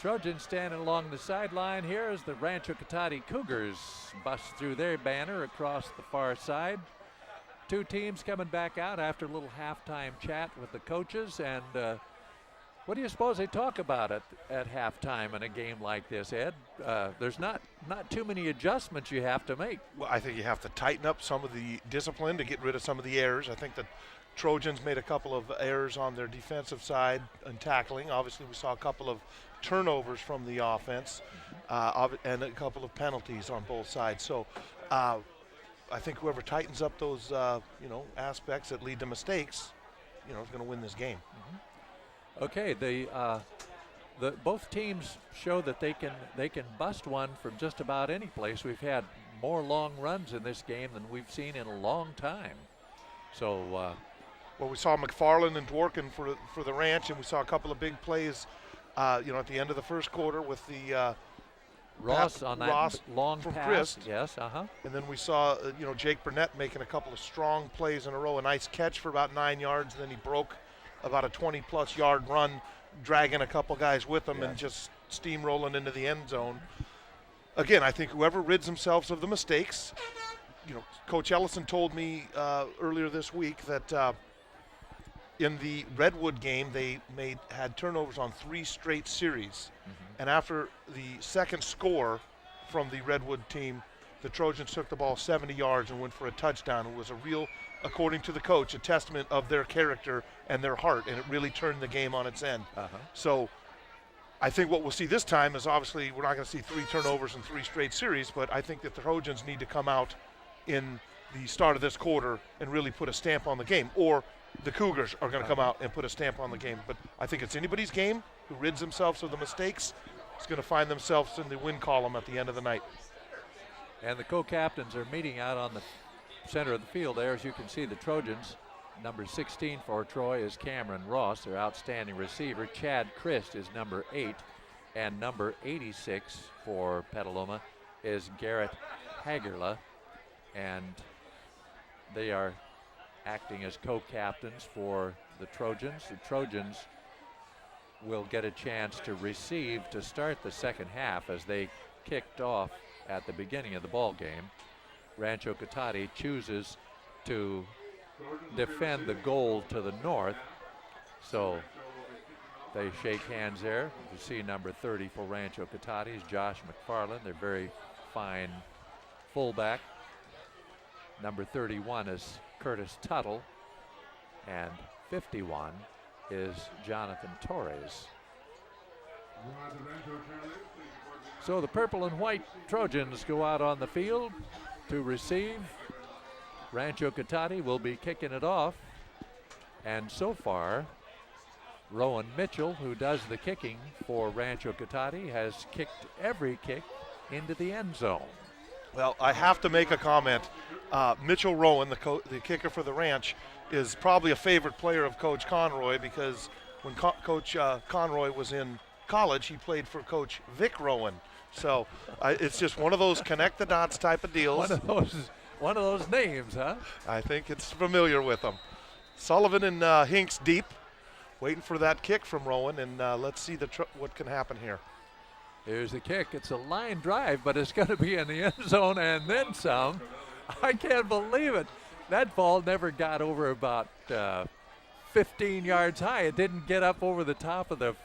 Trojans standing along the sideline here as the Rancho Cotati Cougars bust through their banner across the far side. Two teams coming back out after a little halftime chat with the coaches. And what do you suppose they talk about at halftime in a game like this, Ed? There's not too many adjustments you have to make. Well, I think you have to tighten up some of the discipline to get rid of some of the errors. I think the Trojans made a couple of errors on their defensive side and tackling. Obviously, we saw a couple of turnovers from the offense and a couple of penalties on both sides. So I think whoever tightens up those aspects that lead to mistakes, is going to win this game. Okay, both teams show that they can bust one from just about any place. We've had more long runs in this game than we've seen in a long time. So, well, we saw McFarland and Dworkin for the Ranch, and we saw a couple of big plays, at the end of the first quarter with the Ross on that long from pass. Christ. Yes, And then we saw, Jake Burnett making a couple of strong plays in a row. A nice catch for about 9 yards, and then he broke about a 20-plus yard run, dragging a couple guys with him and just steamrolling into the end zone. Again, I think whoever rids themselves of the mistakes, Coach Ellison told me earlier this week that in the Redwood game they had turnovers on 3 straight series. And after the second score from the Redwood team, the Trojans took the ball 70 yards and went for a touchdown. It was a real, according to the coach, a testament of their character and their heart, and it really turned the game on its end. So I think what we'll see this time is obviously we're not going to see 3 turnovers in 3 straight series, but I think that the Trojans need to come out in the start of this quarter and really put a stamp on the game, or the Cougars are going to come out and put a stamp on the game. But I think it's anybody's game who rids themselves of the mistakes is going to find themselves in the win column at the end of the night. And the co-captains are meeting out on the center of the field there. As you can see, the Trojans, number 16 for Troy is Cameron Ross, their outstanding receiver. Chad Christ is number 8, and number 86 for Petaluma is Garrett Hagerla, and they are acting as co-captains for the Trojans. The Trojans will get a chance to receive to start the second half as they kicked off at the beginning of the ball game. Rancho Cotati chooses to defend the goal to the north, so they shake hands there. You see number 30 for Rancho Cotati is Josh McFarland, their very fine fullback. Number 31 is Curtis Tuttle, and 51 is Jonathan Torres. So the purple and white Trojans go out on the field to receive. Rancho Cotati will be kicking it off, and so far Rowan Mitchell, who does the kicking for Rancho Cotati, has kicked every kick into the end zone. Well, I have to make a comment. Mitchell Rowan, the kicker for the Ranch, is probably a favorite player of Coach Conroy, because when Coach Conroy was in college, he played for Coach Vic Rowan. So it's just one of those connect the dots type of deals. One of those names, huh? I think it's familiar with them. Sullivan and Hinks deep, waiting for that kick from Rowan, and let's see what can happen here. Here's the kick. It's a line drive, but it's going to be in the end zone and then some. I can't believe it. That ball never got over about 15 yards high. It didn't get up over the top of the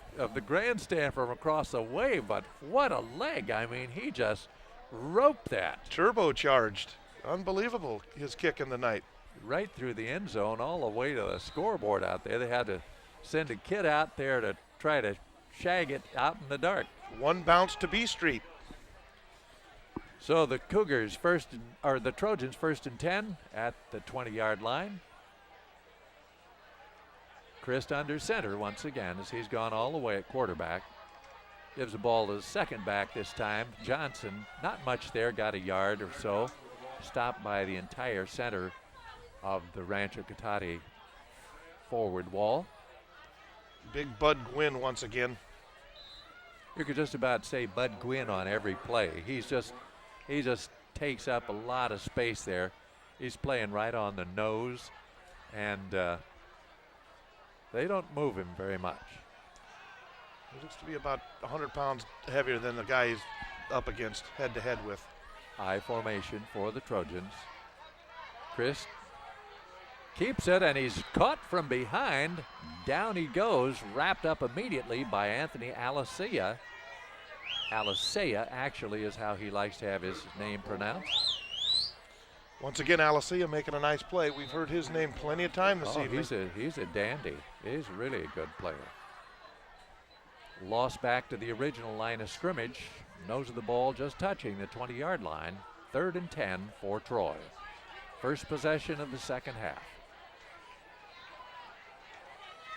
grandstand from across the way, but what a leg. I mean, he just roped that. Turbocharged. Unbelievable, his kick in the night. Right through the end zone, all the way to the scoreboard out there. They had to send a kid out there to try to shag it out in the dark. One bounce to B Street. So the Cougars the Trojans first and 10 at the 20-yard line. Christ under center once again as he's gone all the way at quarterback. Gives the ball to the second back this time. Johnson, not much there, got a yard or so. Stopped by the entire center of the Rancho Cotati forward wall. Big Bud Gwynn once again. You could just about say Bud Gwynn on every play. He just takes up a lot of space there. He's playing right on the nose, and they don't move him very much. He looks to be about 100 pounds heavier than the guy he's up against head-to-head with. I formation for the Trojans. Christ keeps it, and he's caught from behind. Down he goes, wrapped up immediately by Anthony Alicea. Alicea actually is how he likes to have his name pronounced. Once again, Alicea making a nice play. We've heard his name plenty of time this evening. He's a dandy. He's really a good player. Lost back to the original line of scrimmage. Nose of the ball just touching the 20-yard line. 3rd and 10 for Troy. First possession of the second half.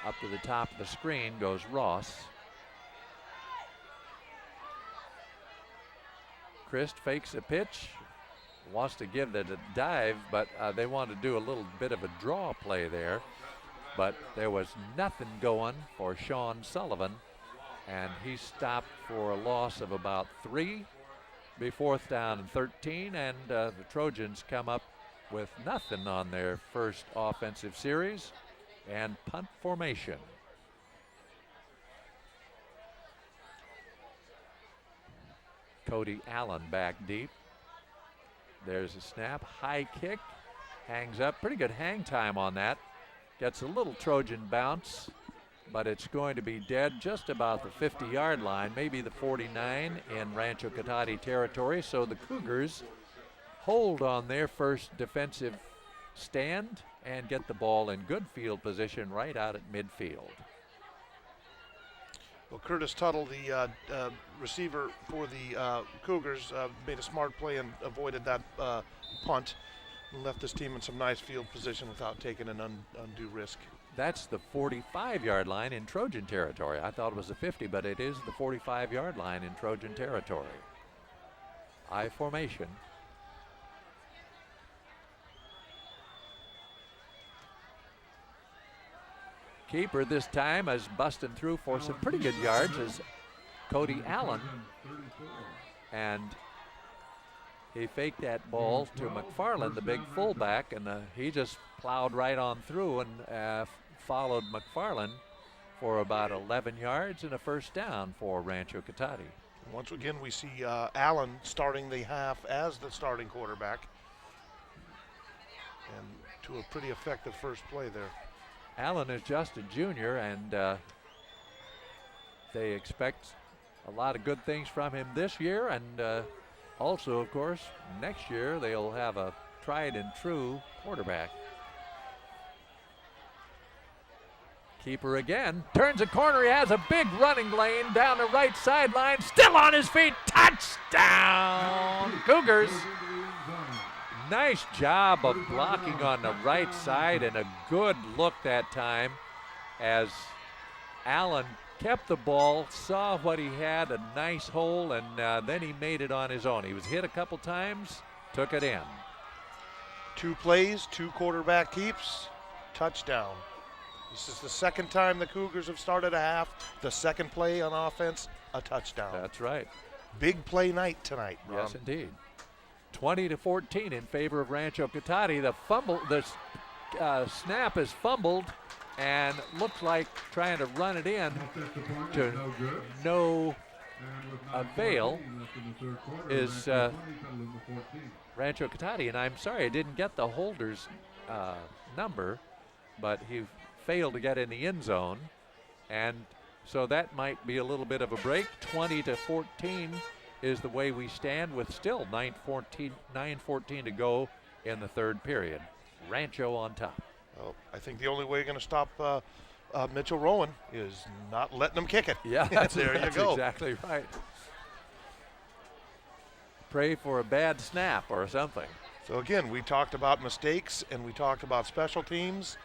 Up to the top of the screen goes Ross. Christ fakes a pitch. Wants to give it a dive, but they want to do a little bit of a draw play there. But there was nothing going for Sean Sullivan, and he stopped for a loss of about 3. Be 4th down and 13, and the Trojans come up with nothing on their first offensive series, and punt formation. Cody Allen back deep. There's a snap, high kick, hangs up. Pretty good hang time on that. Gets a little Trojan bounce, but it's going to be dead just about the 50-yard line, maybe the 49 in Rancho Cotati territory. So the Cougars hold on their first defensive stand and get the ball in good field position right out at midfield. Well, Curtis Tuttle, the receiver for the Cougars, made a smart play and avoided that punt and left his team in some nice field position without taking an undue risk. That's the 45-yard line in Trojan territory. I thought it was the 50, but it is the 45-yard line in Trojan territory. I formation. Keeper this time is busting through for some pretty good yards as Cody Allen. And he faked that ball to McFarland, the big fullback, and he just plowed right on through and followed McFarland for about 11 yards and a first down for Rancho Cotati. Once again, we see Allen starting the half as the starting quarterback, and to a pretty effective first play there. Allen is just a junior, and they expect a lot of good things from him this year, and also, of course, next year they'll have a tried and true quarterback. Keeper again, turns a corner, he has a big running lane down the right sideline, still on his feet, touchdown Cougars. Nice job of blocking on the right side, and a good look that time as Allen kept the ball, saw what he had, a nice hole, and then he made it on his own. He was hit a couple times, took it in. 2 plays, 2 quarterback keeps, touchdown. This is the second time the Cougars have started a half. The second play on offense, a touchdown. That's right. Big play night tonight, Ron. Yes, indeed. 20-14 in favor of Rancho Cotati. The snap is fumbled and looks like trying to run it in to no avail is Rancho Cotati. And I'm sorry I didn't get the holder's number, but he failed to get in the end zone. And so that might be a little bit of a break. 20-14 is the way we stand with still 9:14 to go in the third period. Rancho on top. Well, I think the only way you're going to stop Mitchell Rowan is not letting them kick it. Yeah, there that's you go. Exactly right. Pray for a bad snap or something. So again, we talked about mistakes and we talked about special teams.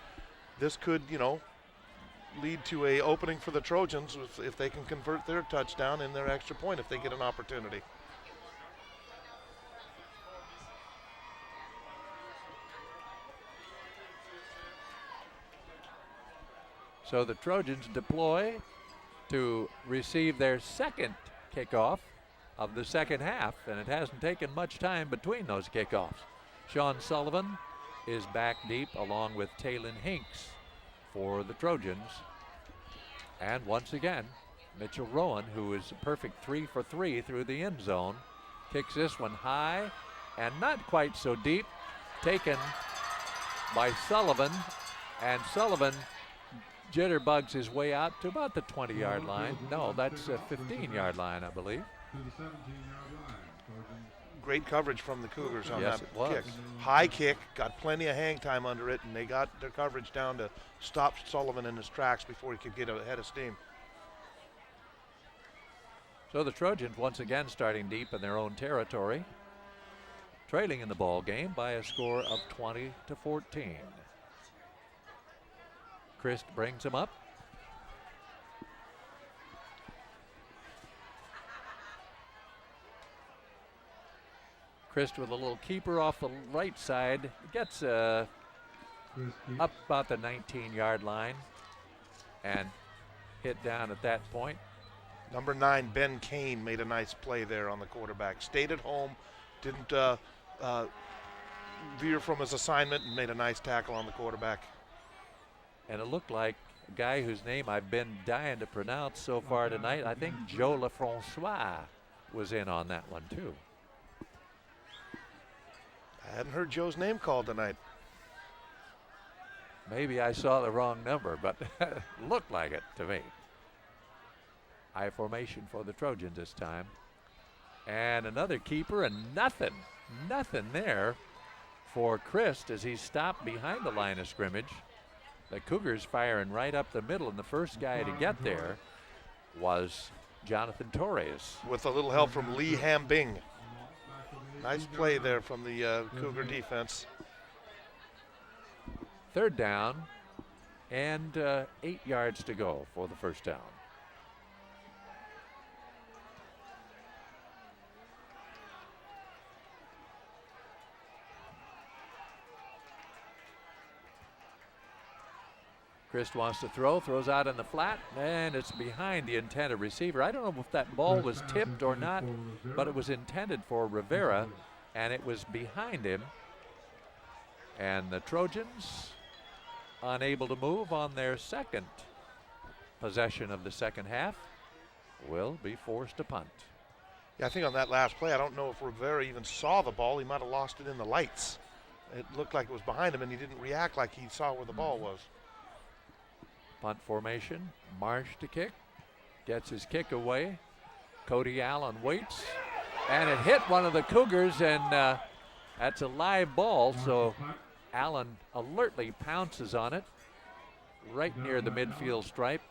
This could, lead to a opening for the Trojans if they can convert their touchdown in their extra point if they get an opportunity. So the Trojans deploy to receive their second kickoff of the second half, and it hasn't taken much time between those kickoffs. Sean Sullivan is back deep along with Talon Hinks for the Trojans. And once again, Mitchell Rowan, who is a perfect 3 for 3 through the end zone, kicks this one high and not quite so deep. Taken by Sullivan, and Sullivan jitterbugs his way out to about the 20-yard line. No, that's a 15-yard line, I believe. Great coverage from the Cougars on Yes, that it was. kick. High kick, got plenty of hang time under it, and they got their coverage down to stop Sullivan in his tracks before he could get ahead of steam. So the Trojans once again starting deep in their own territory, trailing in the ball game by a score of 20-14. Christ brings him up. Christ with a little keeper off the right side, gets up about the 19-yard line and hit down at that point. Number 9, Ben Kane, made a nice play there on the quarterback. Stayed at home, didn't veer from his assignment, and made a nice tackle on the quarterback. And it looked like a guy whose name I've been dying to pronounce so far tonight. I think Joe Lefrancois was in on that one too. I hadn't heard Joe's name called tonight. Maybe I saw the wrong number, but looked like it to me. High formation for the Trojans this time. And another keeper, and nothing there for Christ as he stopped behind the line of scrimmage. The Cougars firing right up the middle, and the first guy to get there was Jonathan Torres. With a little help from Lee Hambing. Nice play there from the Cougar defense. Third down and 8 yards to go for the first down. Christ wants to throw, throws out in the flat, and it's behind the intended receiver. I don't know if that ball was tipped or not, but it was intended for Rivera, and it was behind him. And the Trojans unable to move on their second possession of the second half will be forced to punt. Yeah, I think on that last play, I don't know if Rivera even saw the ball. He might have lost it in the lights. It looked like it was behind him, and he didn't react like he saw where the ball was. Punt formation, Marsh to kick, gets his kick away. Cody Allen waits, and it hit one of the Cougars, and that's a live ball, so Allen alertly pounces on it right near the midfield stripe.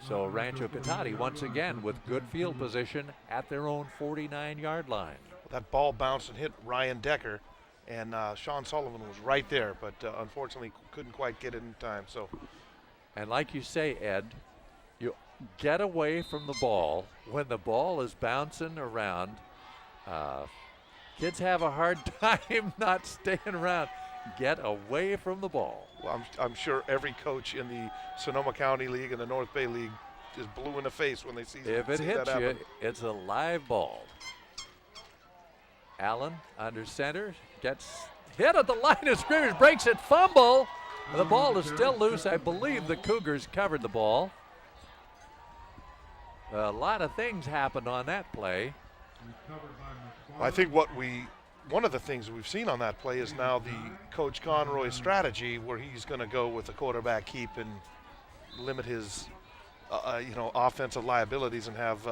So RanchoCotati once again with good field position at their own 49-yard line. That ball bounced and hit Ryan Decker, and Sean Sullivan was right there, but unfortunately couldn't quite get it in time. So. And like you say, Ed, you get away from the ball when the ball is bouncing around. Kids have a hard time not staying around. Get away from the ball. Well, I'm sure every coach in the Sonoma County League and the North Bay League is blue in the face when they see if it hits that you, happen. it's a live ball. Allen under center, gets hit at the line of scrimmage, breaks it, fumble. The ball is still loose. I believe the Cougars covered the ball. A lot of things happened on that play. I think one of the things we've seen on that play is now the Coach Conroy strategy, where he's going to go with the quarterback keep and limit his, offensive liabilities and have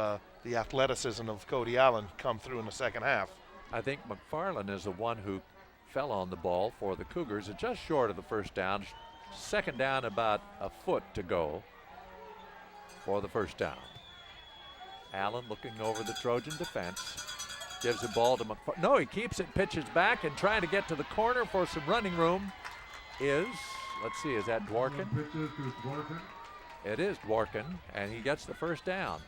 the athleticism of Cody Allen come through in the second half. I think McFarland is the one who fell on the ball for the Cougars. It's just short of the first down. Second down, about a foot to go for the first down. Allen looking over the Trojan defense. Gives the ball to McFarland. No, he keeps it, pitches back, and trying to get to the corner for some running room is, let's see, is that Dworkin? It is Dworkin, and he gets the first down.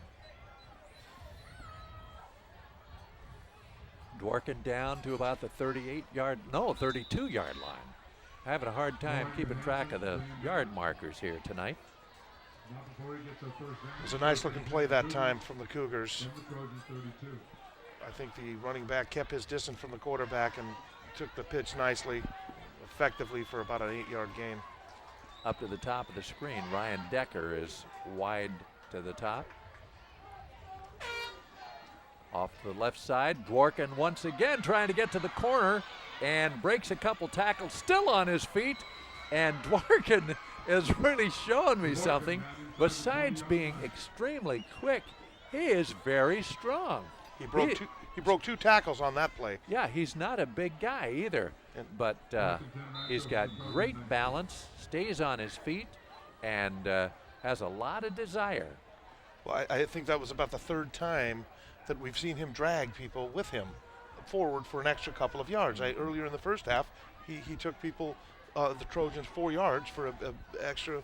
Dworkin down to about the 32-yard line. Having a hard time keeping track of the yard markers here tonight. It was a nice looking play that time from the Cougars. I think the running back kept his distance from the quarterback and took the pitch nicely, effectively for about an 8-yard gain. Up to the top of the screen, Ryan Decker is wide to the top. Off to the left side, Dworkin once again trying to get to the corner and breaks a couple tackles, still on his feet. And Dworkin is really showing me something. Besides being extremely quick, he is very strong. He broke two tackles on that play. Yeah, he's not a big guy either, but he's got great balance, stays on his feet, and has a lot of desire. Well, I think that was about the third time that we've seen him drag people with him forward for an extra couple of yards. Earlier in the first half, he took people, the Trojans, 4 yards for an extra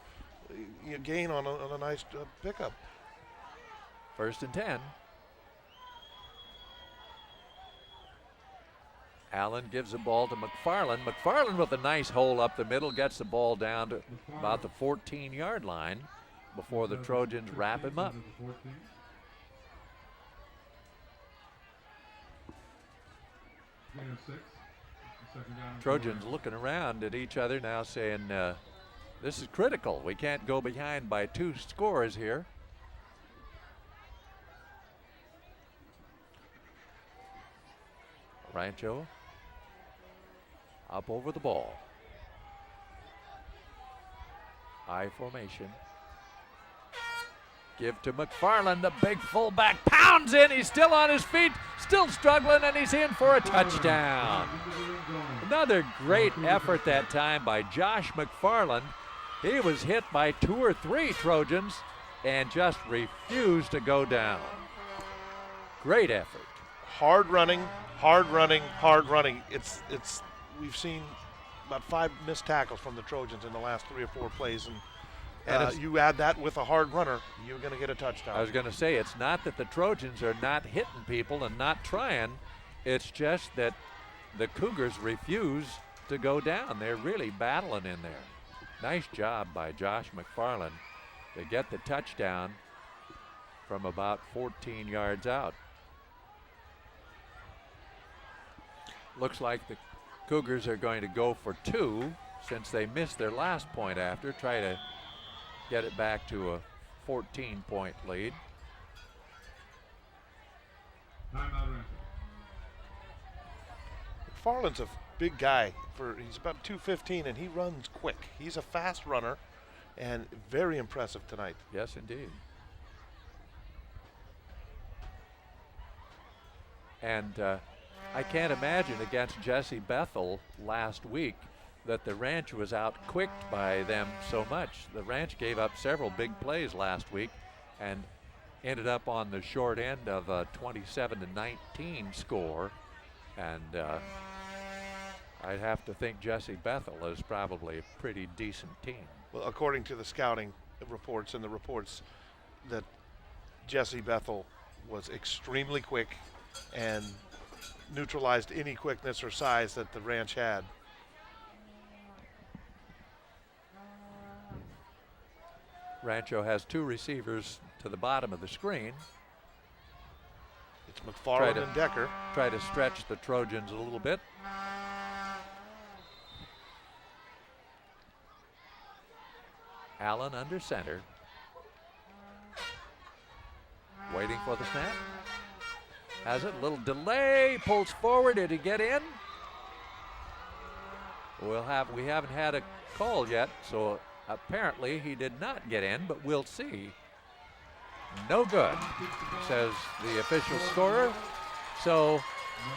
gain on a nice pickup. 1st and 10. Allen gives the ball to McFarland. McFarland with a nice hole up the middle, gets the ball down to about the 14-yard line before the Trojans wrap him up. Trojans looking around at each other now saying, this is critical. We can't go behind by 2 scores here. Rancho up over the ball. I formation. Give to McFarland, the big fullback, pounds in, he's still on his feet, still struggling, and he's in for a touchdown. Another great effort that time by Josh McFarland. He was hit by 2 or 3 Trojans and just refused to go down. Great effort. Hard running, hard running, hard running. We've seen about 5 missed tackles from the Trojans in the last 3 or 4 plays, and you add that with a hard runner, you're going to get a touchdown. I was going to say, it's not that the Trojans are not hitting people and not trying. It's just that the Cougars refuse to go down. They're really battling in there. Nice job by Josh McFarland to get the touchdown from about 14 yards out. Looks like the Cougars are going to go for 2 since they missed their last point after, try to get it back to a 14-point lead. McFarland's a big guy. He's about 215 and he runs quick. He's a fast runner and very impressive tonight. Yes, indeed. And I can't imagine against Jesse Bethel last week that the Ranch was out-quicked by them so much. The Ranch gave up several big plays last week and ended up on the short end of a 27-19 score. And I'd have to think Jesse Bethel is probably a pretty decent team. Well, according to the scouting reports and the reports, that Jesse Bethel was extremely quick and neutralized any quickness or size that the Ranch had. Rancho has 2 receivers to the bottom of the screen. It's McFarland and Decker. Try to stretch the Trojans a little bit. Allen under center. Waiting for the snap. Has it, a little delay, pulls forward. Did he get in? We haven't had a call yet, so apparently he did not get in, but we'll see. No good, says the official scorer. So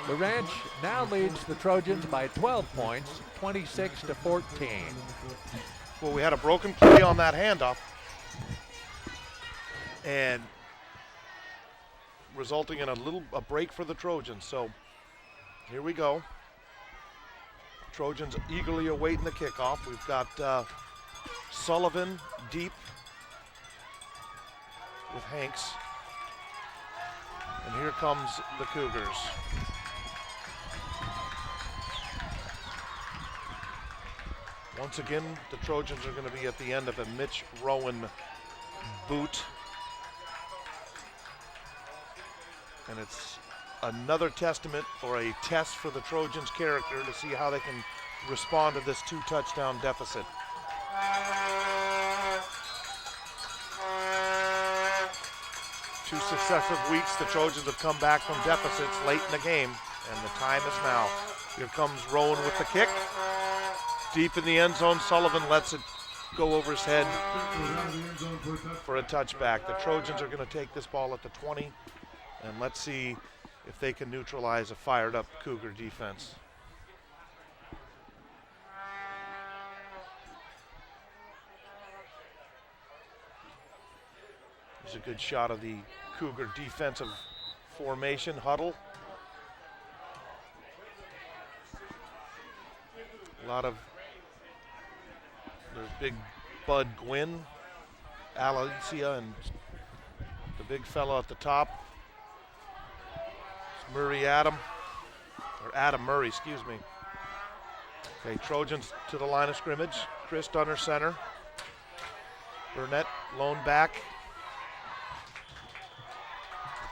the Ranch now leads the Trojans by 12 points, 26-14. Well, we had a broken play on that handoff, and resulting in a break for the Trojans. So here we go. Trojans eagerly awaiting the kickoff. We've got Sullivan deep with Hanks. And here comes the Cougars. Once again, the Trojans are going to be at the end of a Mitch Rowan boot. And it's another testament or a test for the Trojans' character to see how they can respond to this 2-touchdown deficit. 2 successive weeks, the Trojans have come back from deficits late in the game, and the time is now. Here comes Rowan with the kick. Deep in the end zone, Sullivan lets it go over his head for a touchback. The Trojans are going to take this ball at the 20, and let's see if they can neutralize a fired-up Cougar defense. There's a good shot of the Cougar defensive formation huddle. There's big Bud Gwynn, Alicia, and the big fellow at the top. It's Adam Murray, excuse me. Okay, Trojans to the line of scrimmage. Christ under center. Burnett lone back.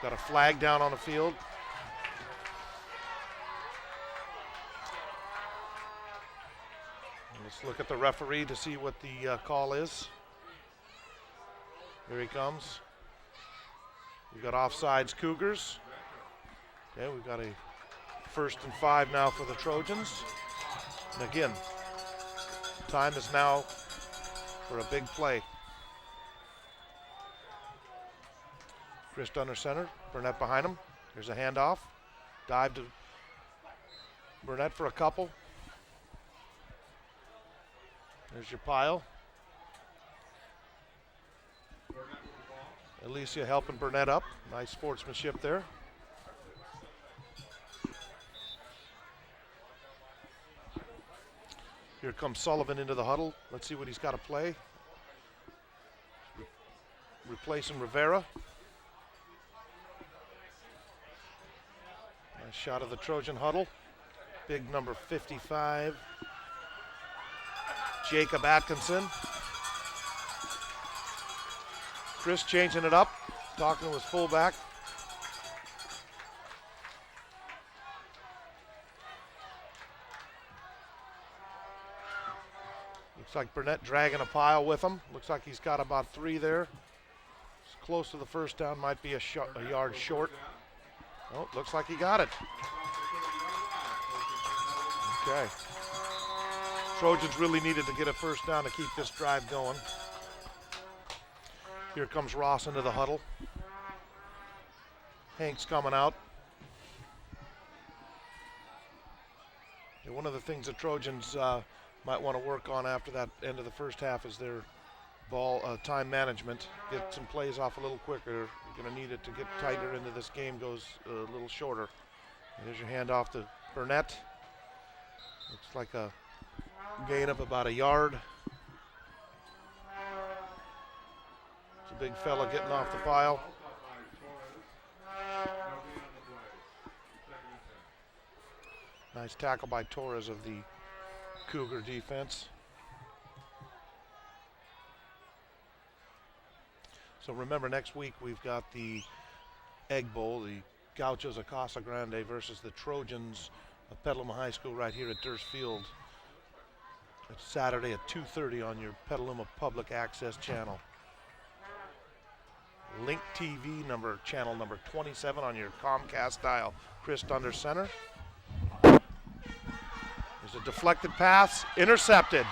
Got a flag down on the field. Let's look at the referee to see what the call is. Here he comes. We've got offsides Cougars. Okay, we've got a 1st and 5 now for the Trojans. And again, time is now for a big play. Christ under center, Burnett behind him. Here's a handoff. Dive to Burnett for a couple. There's your pile. Alicia helping Burnett up. Nice sportsmanship there. Here comes Sullivan into the huddle. Let's see what he's got to play. Replacing Rivera. Nice shot of the Trojan huddle. Big number 55. Jacob Atkinson. Chris changing it up, talking to his fullback. Looks like Burnett dragging a pile with him. Looks like he's got about 3 there. It's close to the first down, might be a yard short. Oh, looks like he got it. Okay. Trojans really needed to get a first down to keep this drive going. Here comes Ross into the huddle. Hank's coming out. And one of the things the Trojans might want to work on after that end of the first half is their ball time management. Get some plays off a little quicker. You're going to need it to get tighter into this game, goes a little shorter. And here's your handoff to Burnett. Looks like a gain of about a yard. It's a big fella getting off the pile. Nice tackle by Torres of the Cougar defense. So remember, next week we've got the Egg Bowl, the Gauchos of Casa Grande versus the Trojans of Petaluma High School right here at Durst Field. It's Saturday at 2:30 on your Petaluma Public Access channel. Link TV channel number 27 on your Comcast dial. Chris under center. There's a deflected pass, intercepted.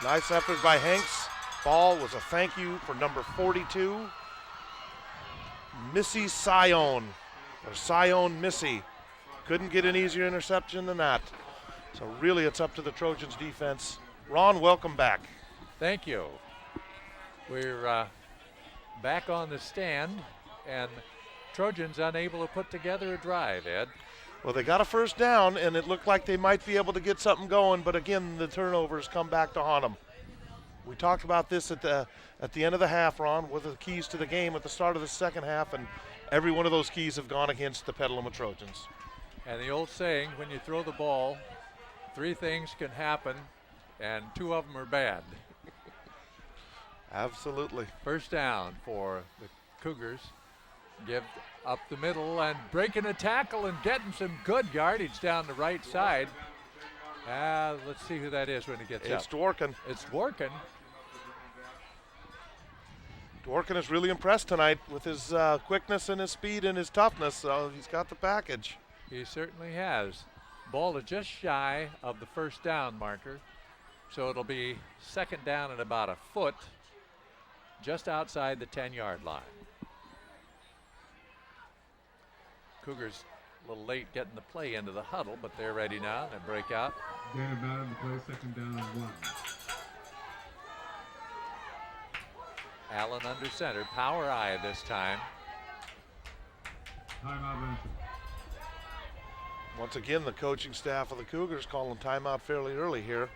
Nice effort by Hanks. Ball was a thank you for number 42, Missy Sion, or Sion Missy. Couldn't get an easier interception than that. So really it's up to the Trojans defense. Ron, welcome back. Thank you. We're back on the stand, and Trojans unable to put together a drive, Ed. Well, they got a first down, and it looked like they might be able to get something going, but again, the turnovers come back to haunt them. We talked about this at the end of the half, Ron, with the keys to the game at the start of the second half, and every one of those keys have gone against the Petaluma Trojans. And the old saying, when you throw the ball, 3 things can happen, and 2 of them are bad. Absolutely. First down for the Cougars. Give up the middle and breaking a tackle and getting some good yardage down the right side. Let's see who that is when he gets up. It's Dworkin. It's Dworkin. Dworkin is really impressed tonight with his quickness and his speed and his toughness. So he's got the package. He certainly has. Ball is just shy of the first down marker. So it'll be second down and about a foot, just outside the 10-yard line. Cougars a little late getting the play into the huddle, but they're ready now. They break out. Gain about in the play, second down and 1. Allen under center, power I this time. Timeout Rancho. Once again, the coaching staff of the Cougars calling timeout fairly early here.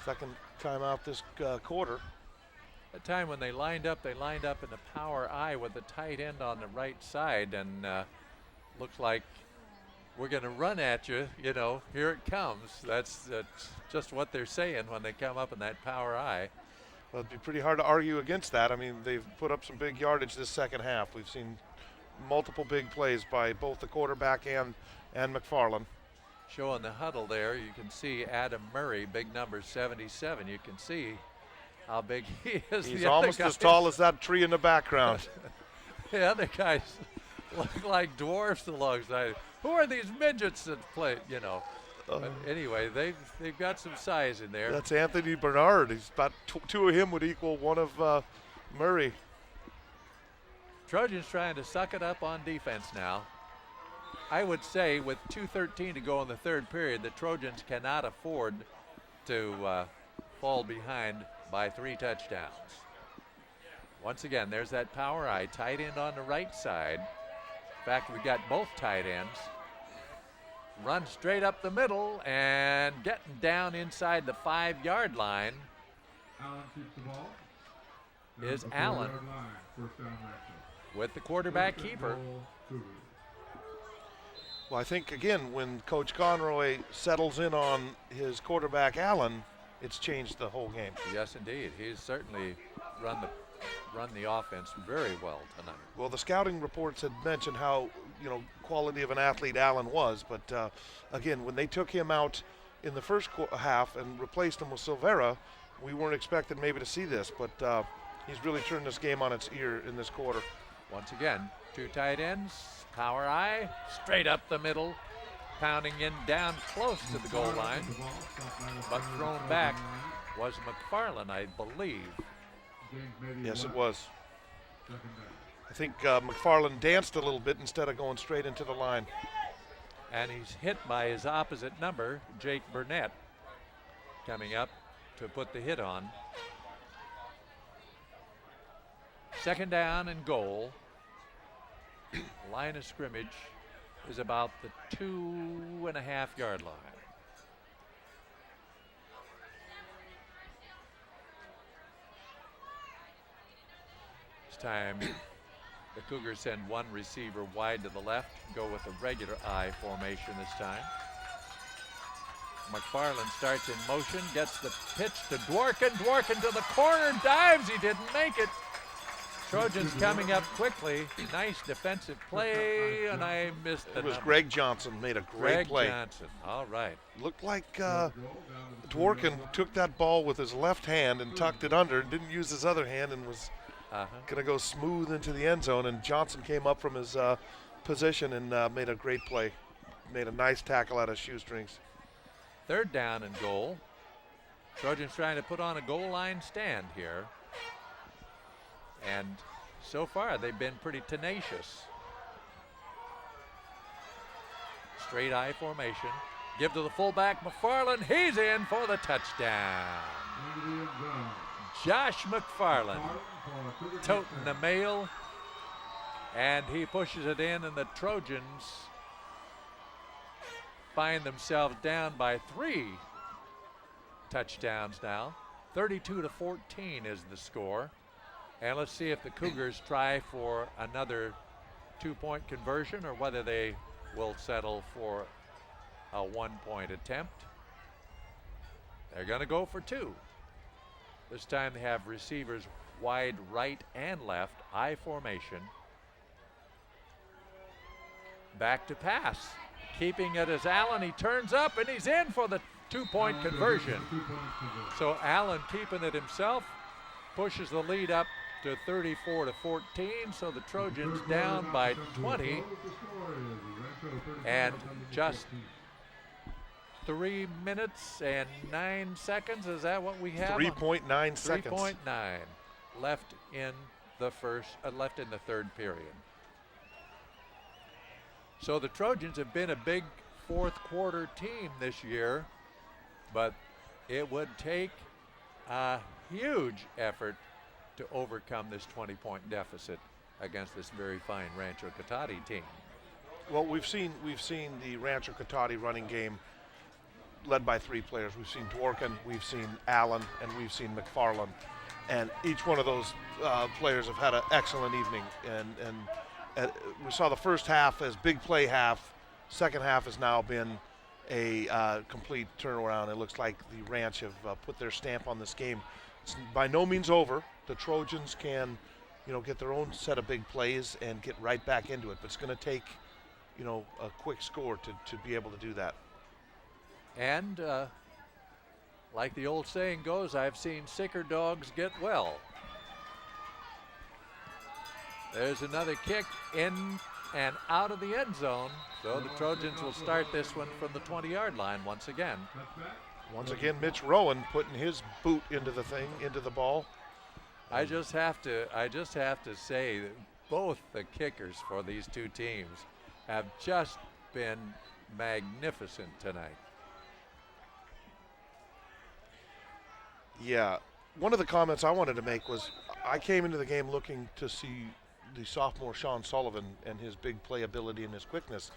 Second timeout this quarter. The time when they lined up in the power I with the tight end on the right side, and looks like we're going to run at you, you know, here it comes. That's just what they're saying when they come up in that power I. Well, it'd be pretty hard to argue against that. I mean, they've put up some big yardage this second half. We've seen multiple big plays by both the quarterback and McFarland. Showing the huddle there, you can see Adam Murray, big number 77. You can see how big he is. He's almost as tall as that tree in the background. The other guys look like dwarfs alongside. Who are these midgets that play, you know? But anyway, they've got some size in there. That's Anthony Bernard. He's about two of him would equal one of Murray. Trojans trying to suck it up on defense now. I would say with 2:13 to go in the third period, the Trojans cannot afford to fall behind by 3 touchdowns. Once again, there's that power I, tight end on the right side. In fact, we got both tight ends. Run straight up the middle and getting down inside the 5-yard line. Allen keeps the ball. Is The Allen 4-yard line, first down Rancho. with the quarterback First and keeper. goal, Cougars. Well, I think, again, when Coach Conroy settles in on his quarterback, Allen, it's changed the whole game. Yes, indeed. He's certainly run the offense very well tonight. Well, the scouting reports had mentioned how, you know, quality of an athlete Allen was, but again, when they took him out in the first half and replaced him with Silvera, we weren't expected maybe to see this, but he's really turned this game on its ear in this quarter. Once again, 2 tight ends, power I, straight up the middle, pounding in down close to the goal line, but thrown back was McFarland, I believe. Yes, it was. I think McFarland danced a little bit instead of going straight into the line. And he's hit by his opposite number, Jake Burnett, coming up to put the hit on. Second down and goal. Line of scrimmage is about the 2.5-yard line. This time the Cougars send one receiver wide to the left, go with a regular I formation this time. McFarland starts in motion, gets the pitch to Dworkin. Dworkin to the corner, dives, he didn't make it. Trojans coming up quickly. Nice defensive play, and I missed the It was number. Greg Johnson made a great play. Greg Johnson, all right. Looked like Dworkin took that ball with his left hand and tucked it under and didn't use his other hand and was going to go smooth into the end zone, and Johnson came up from his position and made a great play. Made a nice tackle out of shoestrings. Third down and goal. Trojans trying to put on a goal line stand here. And so far, they've been pretty tenacious. Straight I formation. Give to the fullback, McFarland. He's in for the touchdown. Josh McFarland toting the mail. And he pushes it in, and the Trojans find themselves down by 3 touchdowns now. 32-14 is the score. And let's see if the Cougars try for another 2-point conversion or whether they will settle for a 1-point attempt. They're going to go for 2. This time they have receivers wide right and left, I formation. Back to pass. Keeping it as Allen. He turns up and he's in for the 2-point conversion. So Allen keeping it himself. pushes the lead up to 34-14, so the Trojans down by 20, and just 3 minutes and 9 seconds. Is that what we have? 3.9 seconds. 3.9 left in the third period. So the Trojans have been a big fourth quarter team this year, but it would take a huge effort to overcome this 20-point deficit against this very fine Rancho-Cotati team. Well, we've seen the Rancho-Cotati running game led by 3 players. We've seen Dworkin, we've seen Allen, and we've seen McFarland. And each one of those players have had an excellent evening. And we saw the first half as big play half. Second half has now been a complete turnaround. It looks like the Ranch have put their stamp on this game. It's by no means over. The Trojans can, get their own set of big plays and get right back into it. But it's going to take, a quick score to be able to do that. And like the old saying goes, I've seen sicker dogs get well. There's another kick in and out of the end zone. So the Trojans will start this one from the 20-yard line once again. Once again, Mitch Rowan putting his boot into the ball. I just have to say that both the kickers for these two teams have just been magnificent tonight. Yeah, one of the comments I wanted to make was I came into the game looking to see the sophomore Sean Sullivan and his big play ability and his quickness.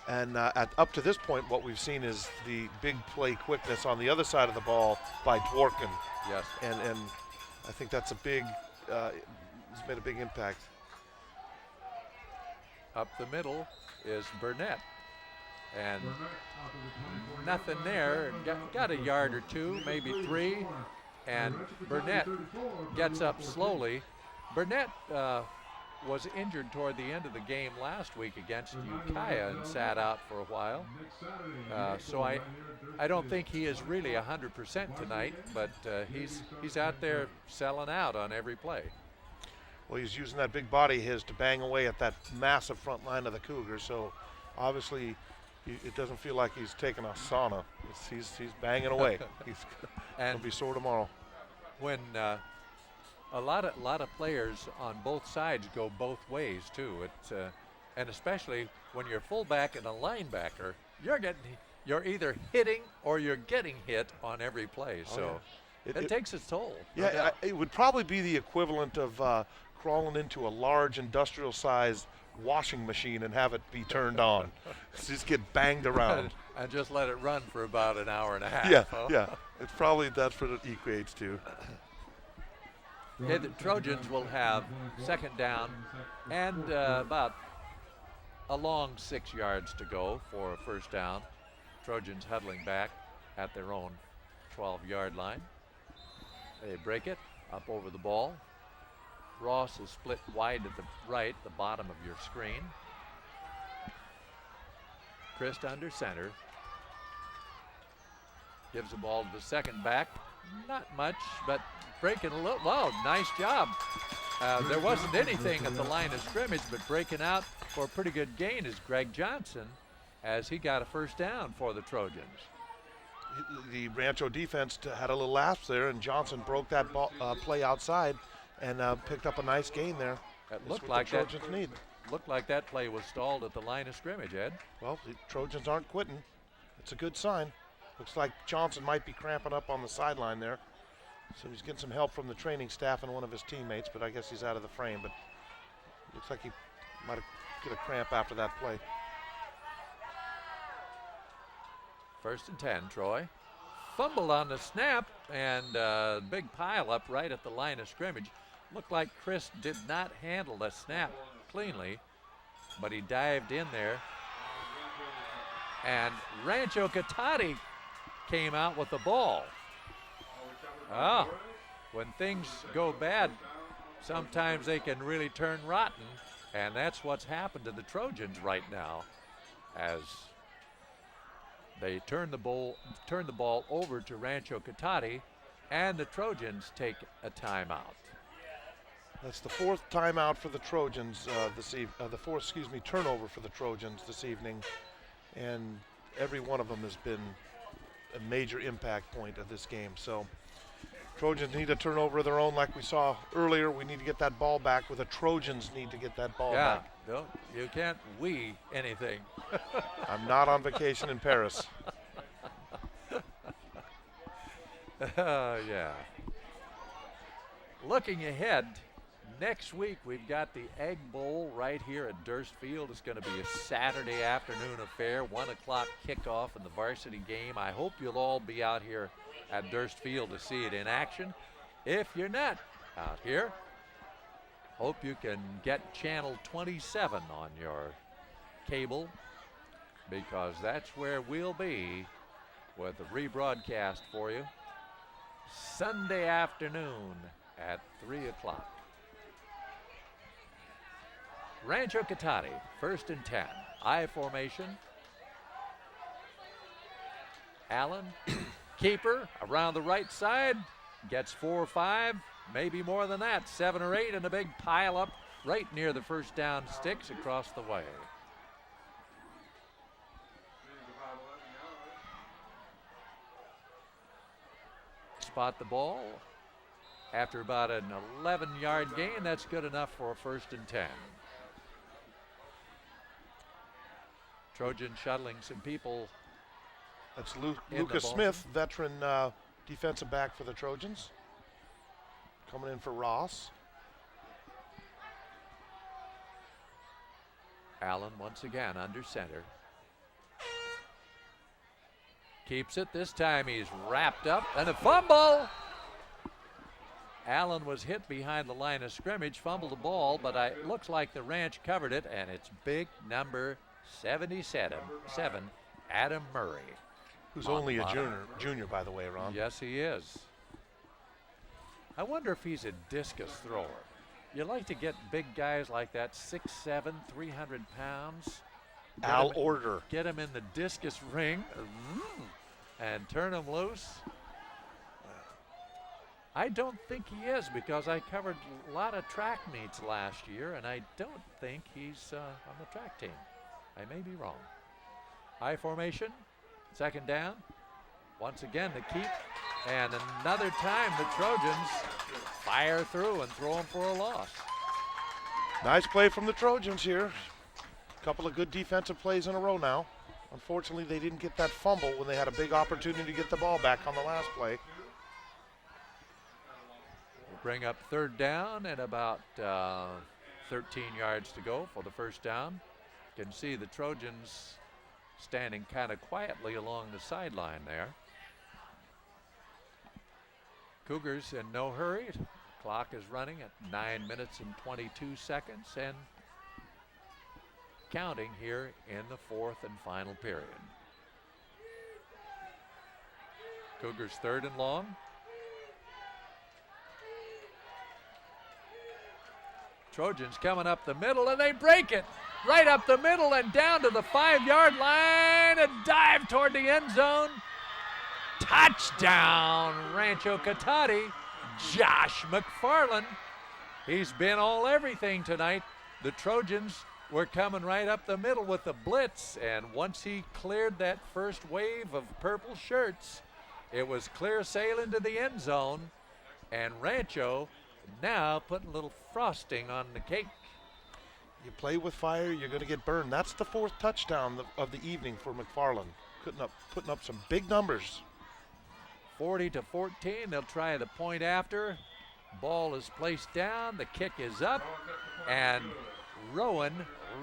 And up to this point, what we've seen is the big play quickness on the other side of the ball by Dworkin. Yes. And I think that's it's made a big impact. Up the middle is Burnett. And nothing there. Got a yard or two, maybe 3. And Burnett gets up slowly. Burnett was injured toward the end of the game last week against Ukiah and sat out for a while. So I don't think he is really 100% tonight, but he's out there selling out on every play. Well, he's using that big body of his to bang away at that massive front line of the Cougars. So obviously it doesn't feel like he's taking a sauna. He's banging away. He's going to be sore tomorrow. When a lot of players on both sides go both ways too. And especially when you're fullback and a linebacker, you're either hitting or you're getting hit on every play. So it takes its toll. Yeah, it would probably be the equivalent of crawling into a large industrial-sized washing machine and have it be turned on. Just get banged around. And just let it run for about an hour and a half. Yeah, huh? yeah. It's probably that's what it equates to. Okay, the Trojans will have second down and about a long 6 yards to go for a first down. Trojans huddling back at their own 12-yard line. They break it up over the ball. Ross is split wide at the right, the bottom of your screen. Christ under center. Gives the ball to the second back. Not much, but breaking a little. Wow, nice job. There wasn't anything at the line of scrimmage, but breaking out for a pretty good gain is Greg Johnson, as he got a first down for the Trojans. The Rancho defense had a little lapse there, and Johnson broke that ball, play outside and picked up a nice gain there. It looked like the Trojans need. Looked like that play was stalled at the line of scrimmage, Ed. Well, the Trojans aren't quitting. It's a good sign. Looks like Johnson might be cramping up on the sideline there. So he's getting some help from the training staff and one of his teammates, but I guess he's out of the frame. But looks like he might get a cramp after that play. 1st and 10, Troy. Fumbled on the snap, and big pile up right at the line of scrimmage. Looked like Chris did not handle the snap cleanly, but he dived in there. And Rancho-Cotati came out with the ball. When things go bad, sometimes they can really turn rotten, and that's what's happened to the Trojans right now, as they turn the ball over to Rancho-Cotati, And the Trojans take a timeout. That's the fourth timeout for the Trojans this evening. The fourth, turnover for the Trojans this evening. And every one of them has been a major impact point of this game. So Trojans need a turnover of their own like we saw earlier. We need to get that ball back, where the Trojans need to get that ball back. Yeah, you can't anything. I'm not on vacation in Paris. Yeah. Looking ahead, next week we've got the Egg Bowl right here at Durst Field. It's going to be a Saturday afternoon affair, 1 o'clock kickoff in the varsity game. I hope you'll all be out here at Durst Field to see it in action. If you're not out here, hope you can get channel 27 on your cable, because that's where we'll be with the rebroadcast for you Sunday afternoon at 3 o'clock. RanchoCotati, 1st and 10. I formation. Allen, keeper around the right side, gets 4 or 5, maybe more than that, 7 or 8, and a big pile up right near the first down sticks across the way. Spot the ball. After about an 11-yard gain, that's good enough for a 1st and 10. Trojan shuttling some people. That's Lucas Smith, veteran defensive back for the Trojans. Coming in for Ross. Allen once again under center. Keeps it. This time he's wrapped up, and a fumble. Allen was hit behind the line of scrimmage, fumbled the ball, but it looks like the Ranch covered it, and it's big number 77, Adam Murray. Who's only a junior, by the way, Ron. Yes, he is. I wonder if he's a discus thrower. You like to get big guys like that, 6'7", 300 pounds. Al Order. Get him in the discus ring and turn him loose. I don't think he is, because I covered a lot of track meets last year, and I don't think he's on the track team. I may be wrong. I formation, 2nd down. Once again the keep, and another time the Trojans fire through and throw him for a loss. Nice play from the Trojans here. A couple of good defensive plays in a row now. Unfortunately, they didn't get that fumble when they had a big opportunity to get the ball back on the last play. We'll bring up 3rd down and about 13 yards to go for the 1st down. You can see the Trojans standing kind of quietly along the sideline there. Cougars in no hurry. Clock is running at 9 minutes and 22 seconds and counting here in the 4th and final period. Cougars 3rd and long. Trojans coming up the middle, and they break it right up the middle and down to the 5-yard line, and dive toward the end zone. Touchdown, RanchoCotati. Josh McFarland. He's been all everything tonight. The Trojans were coming right up the middle with the blitz, and once he cleared that first wave of purple shirts, it was clear sailing to the end zone, and Rancho now putting a little frosting on the cake. You play with fire, you're going to get burned. That's the 4th touchdown of the evening for McFarland. Putting up some big numbers. 40-14, they'll try the point after. Ball is placed down, the kick is up, and Rowan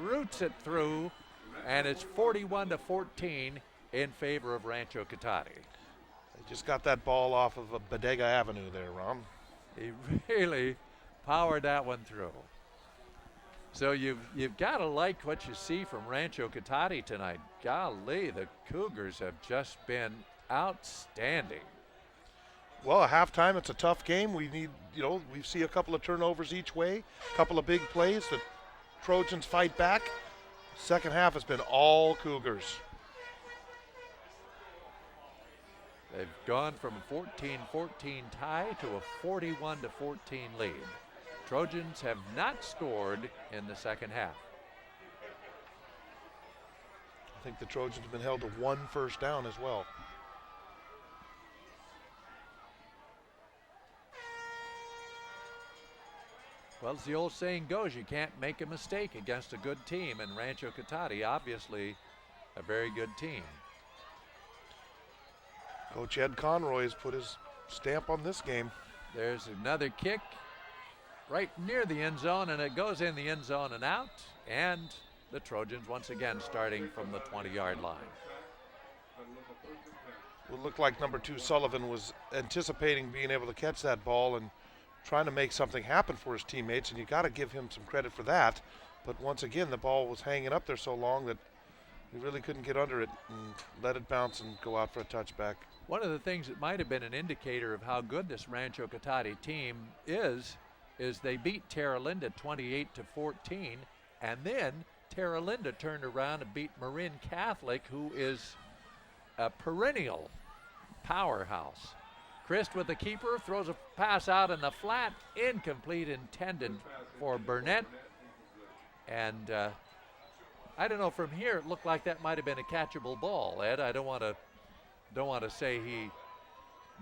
roots it through, and it's 41-14 in favor of RanchoCotati. They just got that ball off of a Bodega Avenue there, Ron. He really powered that one through. So you've got to like what you see from RanchoCotati tonight. Golly, the Cougars have just been outstanding. Well, at halftime, it's a tough game. We see a couple of turnovers each way, a couple of big plays. The Trojans fight back. Second half has been all Cougars. They've gone from a 14-14 tie to a 41-14 lead. Trojans have not scored in the second half. I think the Trojans have been held to 1 first down as well. Well, as the old saying goes, you can't make a mistake against a good team, and Rancho Cotati, obviously a very good team. Coach Ed Conroy has put his stamp on this game. There's another kick right near the end zone, and it goes in the end zone and out, and the Trojans once again starting from the 20-yard line. It looked like number 2 Sullivan was anticipating being able to catch that ball and trying to make something happen for his teammates, and you got to give him some credit for that. But once again, the ball was hanging up there so long that he really couldn't get under it and let it bounce and go out for a touchback. One of the things that might have been an indicator of how good this Rancho Cotati team is they beat Terra Linda 28-14, and then Terra Linda turned around and beat Marin Catholic, who is a perennial powerhouse. Christ with the keeper, throws a pass out in the flat, incomplete, intended for Burnett. And I don't know, from here it looked like that might have been a catchable ball, Ed. I don't want to say he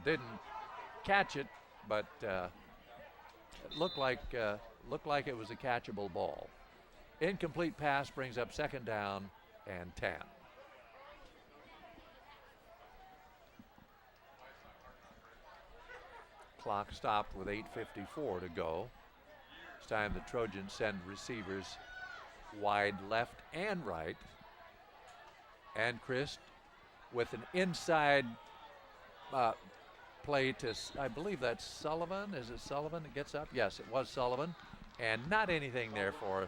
didn't catch it, but it looked like it was a catchable ball. Incomplete pass brings up second down and 10. Clock stopped with 8:54 to go. It's time the Trojans send receivers wide left and right. And Christ with an inside play to, I believe that's Sullivan. Is it Sullivan that gets up? Yes, it was Sullivan. And not anything there for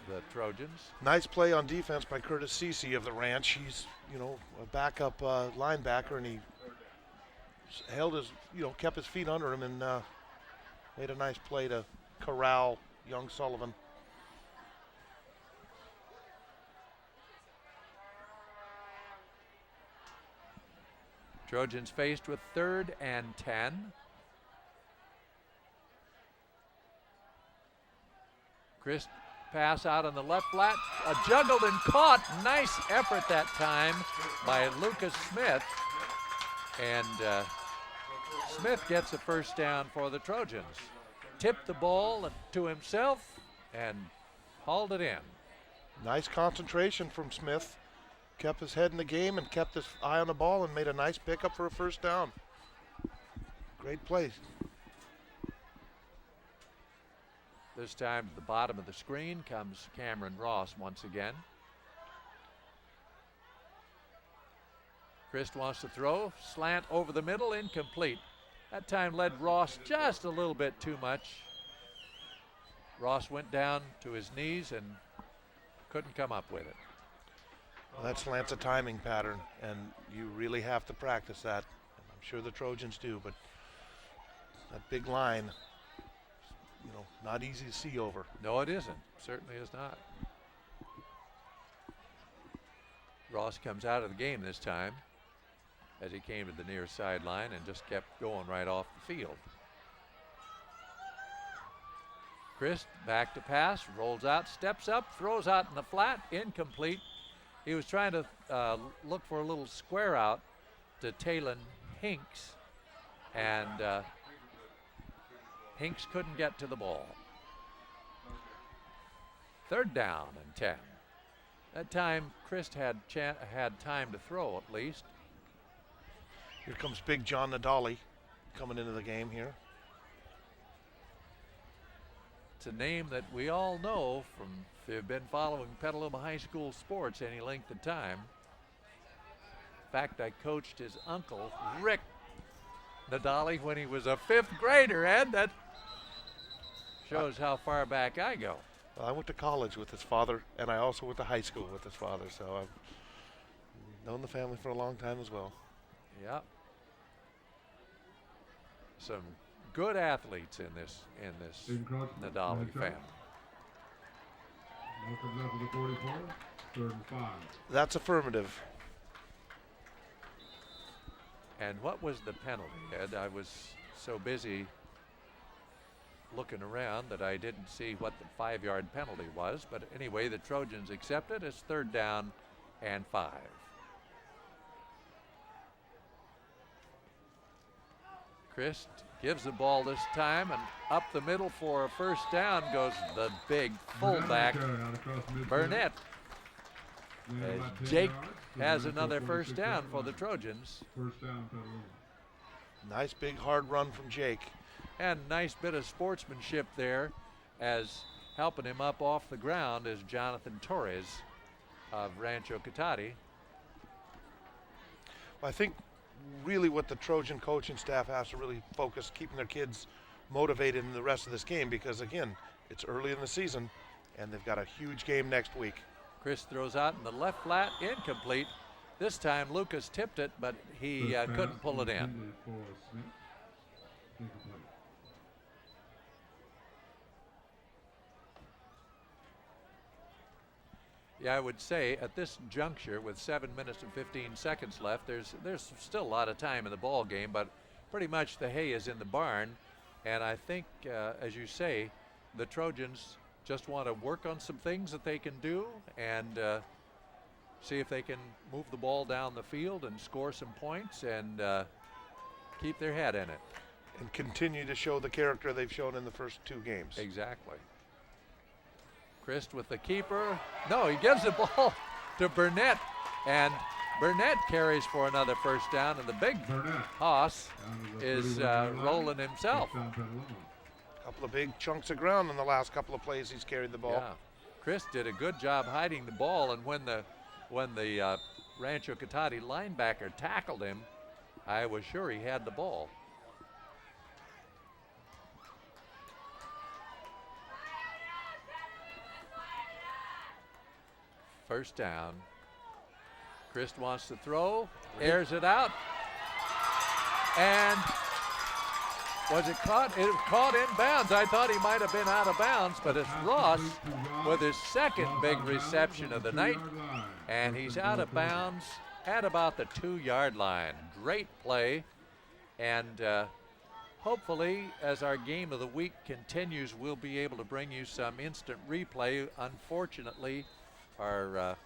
the Trojans. Nice play on defense by Curtis Cece of the Ranch. He's, a backup linebacker, and he held his, kept his feet under him and made a nice play to corral young Sullivan. Trojans faced with 3rd and 10. Chris pass out on the left flat, juggled and caught. Nice effort that time by Lucas Smith. And Smith gets a first down for the Trojans. Tipped the ball to himself and hauled it in. Nice concentration from Smith. Kept his head in the game and kept his eye on the ball and made a nice pickup for a first down. Great play. This time to the bottom of the screen comes Cameron Ross once again. Christ wants to throw, slant over the middle, incomplete. That time led Ross just a little bit too much. Ross went down to his knees and couldn't come up with it. Well, that slant's a timing pattern, and you really have to practice that. I'm sure the Trojans do, but that big line, not easy to see over. No, it isn't. Certainly is not. Ross comes out of the game this time as he came to the near sideline and just kept going right off the field. Christ back to pass, rolls out, steps up, throws out in the flat, incomplete. He was trying to look for a little square out to Talon Hinks, and Hinks couldn't get to the ball. 3rd down and 10. That time, Christ had time to throw at least. Here comes big John Nadali coming into the game here. It's a name that we all know from if you've been following Petaluma High School sports any length of time. In fact, I coached his uncle, Rick Nadali, when he was a 5th grader, Ed. That shows how far back I go. Well, I went to college with his father, and I also went to high school with his father, so I've known the family for a long time as well. Yeah. Some good athletes in this Nadali family. Comes up to the 44, 3rd and 5. That's affirmative. And what was the penalty, Ed? I was so busy looking around that I didn't see what the 5-yard penalty was. But anyway, the Trojans accept it. It's 3rd down and 5. Christ gives the ball this time, and up the middle for a 1st down goes the big fullback, Burnett. As Jake has another 1st down for the Trojans. Nice big hard run from Jake. And nice bit of sportsmanship there, as helping him up off the ground is Jonathan Torres of Rancho Cotati. I think really what the Trojan coaching staff has to really focus, keeping their kids motivated in the rest of this game, because again, it's early in the season and they've got a huge game next week. Chris throws out in the left flat, incomplete. This time Lucas tipped it, but he couldn't pull it in. Yeah, I would say at this juncture, with 7 minutes and 15 seconds left, there's still a lot of time in the ball game, but pretty much the hay is in the barn. And I think, as you say, the Trojans just want to work on some things that they can do and see if they can move the ball down the field and score some points and keep their head in it. And continue to show the character they've shown in the first 2 games. Exactly. Christ with the keeper. No, he gives the ball to Burnett, and Burnett carries for another 1st down, and the big Haas is rolling himself. A couple of big chunks of ground in the last couple of plays he's carried the ball. Yeah. Chris did a good job hiding the ball, and when the Rancho Cotati linebacker tackled him, I was sure he had the ball. First down. Christ wants to throw, airs it out, and was it caught? It was caught in bounds. I thought he might have been out of bounds, but it's Ross with his 2nd big reception of the night, and he's out of bounds at about the 2-yard line. Great play, and hopefully as our game of the week continues, we'll be able to bring you some instant replay. Unfortunately, our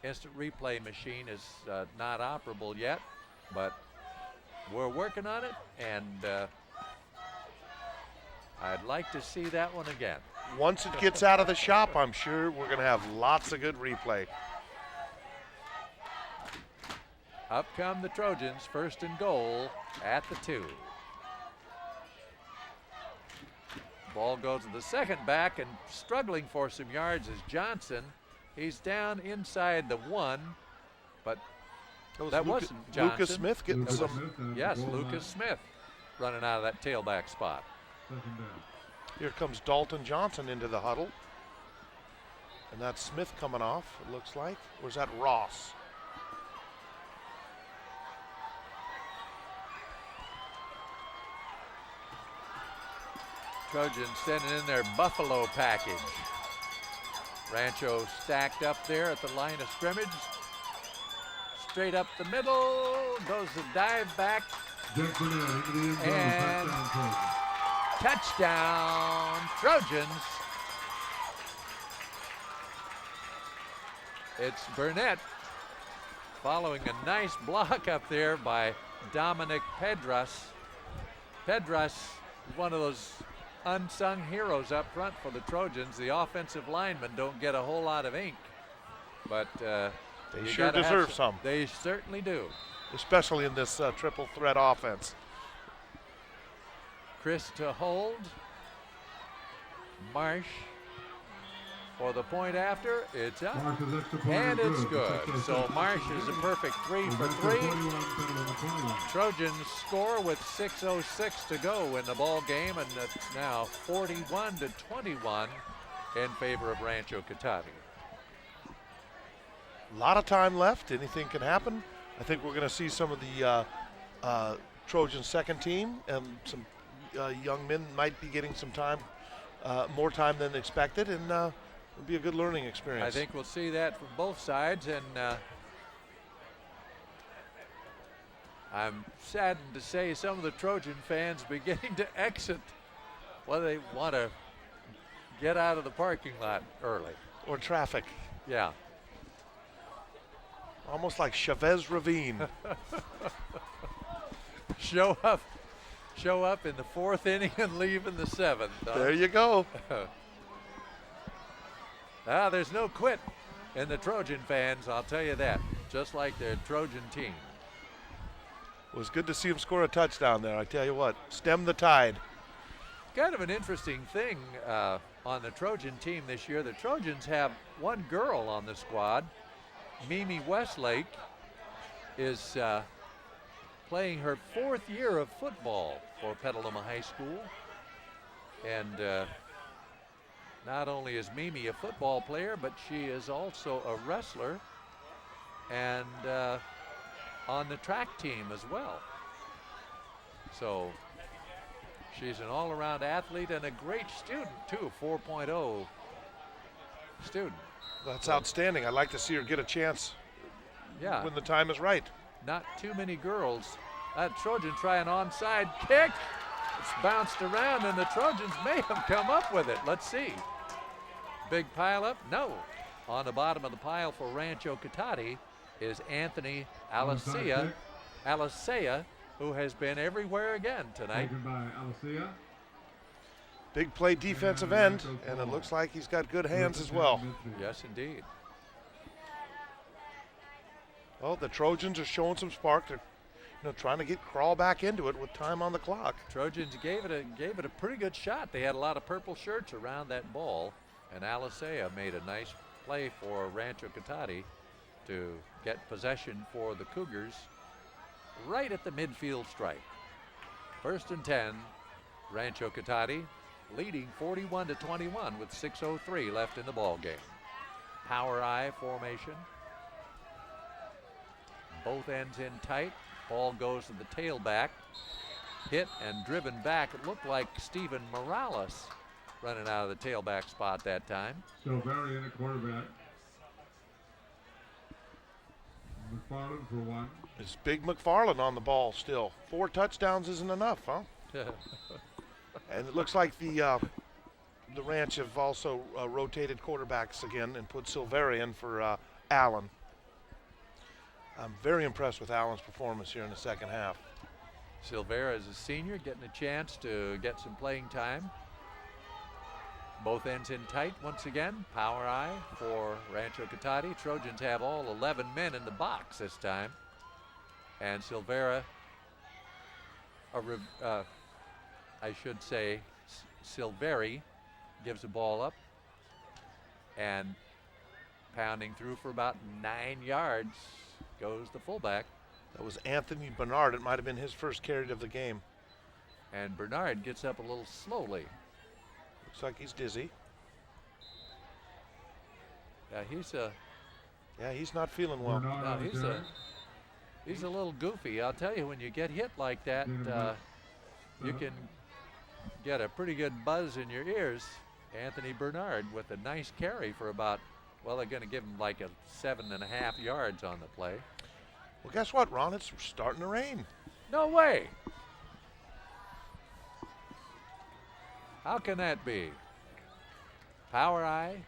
instant replay machine is not operable yet, but we're working on it, and I'd like to see that one again. Once it gets out of the shop, I'm sure we're going to have lots of good replay. Up come the Trojans, 1st and goal at the 2. Ball goes to the 2nd back, and struggling for some yards is Johnson. He's down inside the 1, but that wasn't Johnson. Lucas Smith getting some. Yes, Lucas Smith running out of that tailback spot. Here comes Dalton Johnson into the huddle. And that's Smith coming off, it looks like. Or is that Ross? Trojans sending in their Buffalo package. Rancho stacked up there at the line of scrimmage. Straight up the middle, goes the dive back, and touchdown, Trojans. It's Burnett following a nice block up there by Dominic Pedras. Pedras is one of those unsung heroes up front for the Trojans. The offensive linemen don't get a whole lot of ink, but they sure deserve some. They certainly do. Especially in this triple threat offense. Chris to hold. Marsh for the point after. It's up, and it's good. So Marsh is a perfect 3 for 3. Trojans score with 6:06 to go in the ball game, and it's now 41-21 in favor of Rancho Cotati. A lot of time left. Anything can happen. I think we're going to see some of the Trojan 2nd team, and some young men might be getting some time, more time than expected, and it'll be a good learning experience. I think we'll see that from both sides, and I'm saddened to say some of the Trojan fans beginning to exit. Well, they want to get out of the parking lot early. Or traffic. Yeah. Almost like Chavez Ravine. Show up in the 4th inning and leave in the 7th. There you go. There's no quit in the Trojan fans, I'll tell you that. Just like their Trojan team. It was good to see him score a touchdown there, I tell you what. Stem the tide. Kind of an interesting thing on the Trojan team this year. The Trojans have one girl on the squad. Mimi Westlake is playing her 4th year of football for Petaluma High School. And not only is Mimi a football player, but she is also a wrestler and on the track team as well. So she's an all-around athlete and a great student too, 4.0 student. That's outstanding. I'd like to see her get a chance when the time is right. Not too many girls. That Trojan try an onside kick. It's bounced around and the Trojans may have come up with it. Let's see. Big pile up? No. On the bottom of the pile for Rancho Cotati is Anthony Alicea, who has been everywhere again tonight. Taken by Alicea. Big play defensive end, and it looks like he's got good hands as well. Yes, indeed. Well, the Trojans are showing some spark. They're trying to crawl back into it with time on the clock. Trojans gave it a pretty good shot. They had a lot of purple shirts around that ball, and Alicea made a nice play for Rancho Cotati to get possession for the Cougars right at the midfield stripe. 1st and 10, Rancho Cotati leading 41-21 with 6:03 left in the ball game. Power I formation. Both ends in tight. Ball goes to the tailback. Hit and driven back. It looked like Steven Morales running out of the tailback spot that time. So very in a quarterback. McFarland for 1. It's Big McFarland on the ball still. 4 touchdowns isn't enough, huh? And it looks like the Ranch have also rotated quarterbacks again and put Silveri in for Allen. I'm very impressed with Allen's performance here in the second half. Silvera is a senior, getting a chance to get some playing time. Both ends in tight once again. Power I for Rancho Cotati. Trojans have all 11 men in the box this time. And Silvera, I should say, Silveri gives the ball up and pounding through for about 9 yards goes the fullback. That was Anthony Bernard. It might have been his first carry of the game. And Bernard gets up a little slowly. Looks like he's dizzy. Yeah, he's not feeling well. No, he's a little goofy. I'll tell you, when you get hit like that, you can get a pretty good buzz in your ears. Anthony Bernard with a nice carry for about, well, they're going to give him like a 7.5 yards on the play. Well, guess what, Ron? It's starting to rain. No way. How can that be? Power I.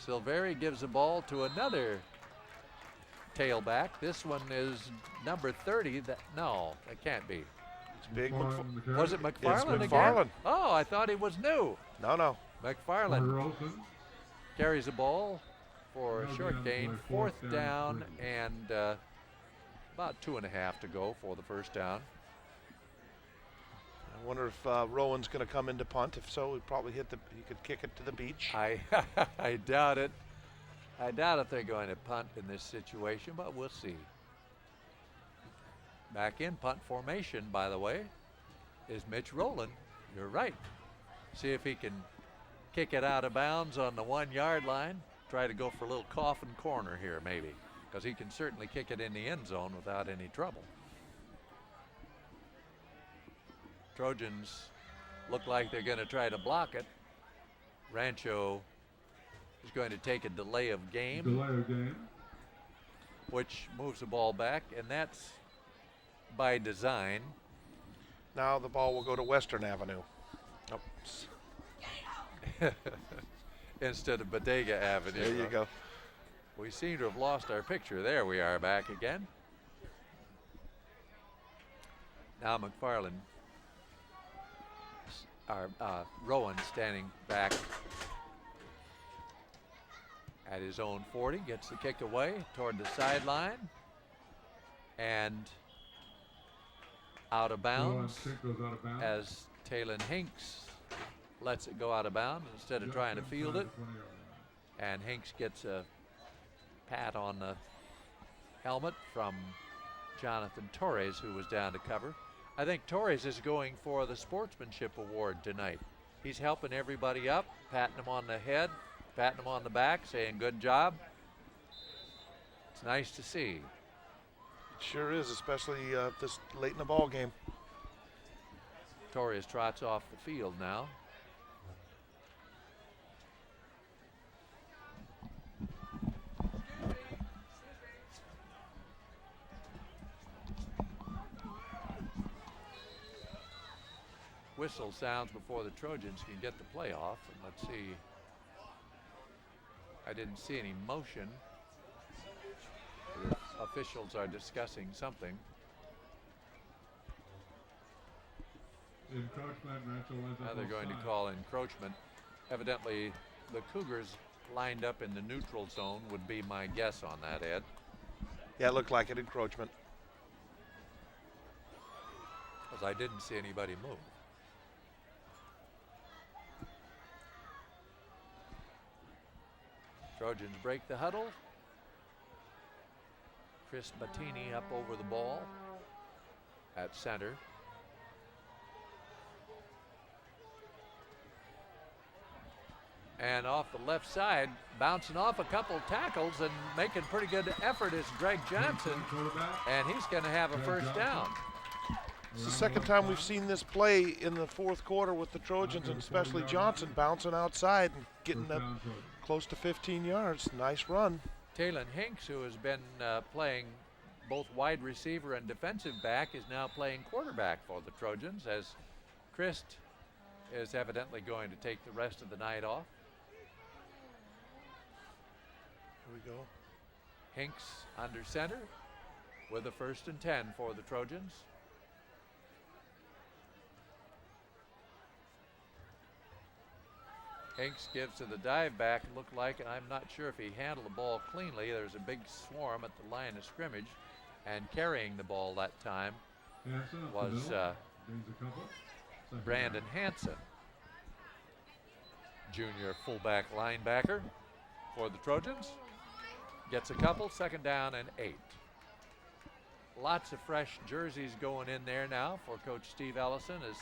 Silveri gives the ball to another tailback. This one is number 30. No, it can't be. It's Big McFarland. Was it McFarland It's again? McFarland. Oh, I thought he was new. No. McFarland carries the ball for a short gain. 4th down and about 2.5 to go for the first down. I wonder if Rowan's going to come into punt. If so, he could kick it to the beach. I doubt it. I doubt if they're going to punt in this situation, but we'll see. Back in punt formation, by the way, is Mitch Rowland. You're right. See if he can kick it out of bounds on the 1 yard line. Try to go for a little coffin corner here, maybe, because he can certainly kick it in the end zone without any trouble. Trojans look like they're going to try to block it. Rancho is going to take a delay of game. which moves the ball back, and that's by design. Now the ball will go to Western Avenue. Oops. Instead of Bodega Avenue. There you go. We seem to have lost our picture. There we are back again. Now McFarland, Rowan standing back at his own 40, gets the kick away toward the sideline and out of bounds as Talon Hinks lets it go out of bounds instead of trying to field it. And Hinks gets a pat on the helmet from Jonathan Torres, who was down to cover. I think Torres is going for the Sportsmanship Award tonight. He's helping everybody up, patting them on the head, patting them on the back, saying good job. It's nice to see. It sure is, especially this late in the ball game. Torres trots off the field now. Whistle sounds before the Trojans can get the play off. And let's see. I didn't see any motion. The officials are discussing something. Encroachment, Rancho lines Now up they're both going to sides. call encroachment. Evidently, the Cougars lined up in the neutral zone would be my guess on that, Ed. Yeah, it looked like an encroachment. Because I didn't see anybody move. Trojans break the huddle. Chris Mattini up over the ball at center. And off the left side, bouncing off a couple tackles and making pretty good effort is Greg Johnson. And he's going to have a first down. It's the second time we've seen this play in the fourth quarter with the Trojans, and especially Johnson bouncing outside and getting up close to 15 yards. Nice run. Talon Hinks, who has been playing both wide receiver and defensive back, is now playing quarterback for the Trojans, as Christ is evidently going to take the rest of the night off. Here we go. Hinks under center with a 1st and 10 for the Trojans. Hinks gives to the dive back, looked like, and I'm not sure if he handled the ball cleanly. There's a big swarm at the line of scrimmage, and carrying the ball that time was Brandon Hansen, junior fullback linebacker for the Trojans. Gets a couple, 2nd down and 8. Lots of fresh jerseys going in there now for Coach Steve Ellison, as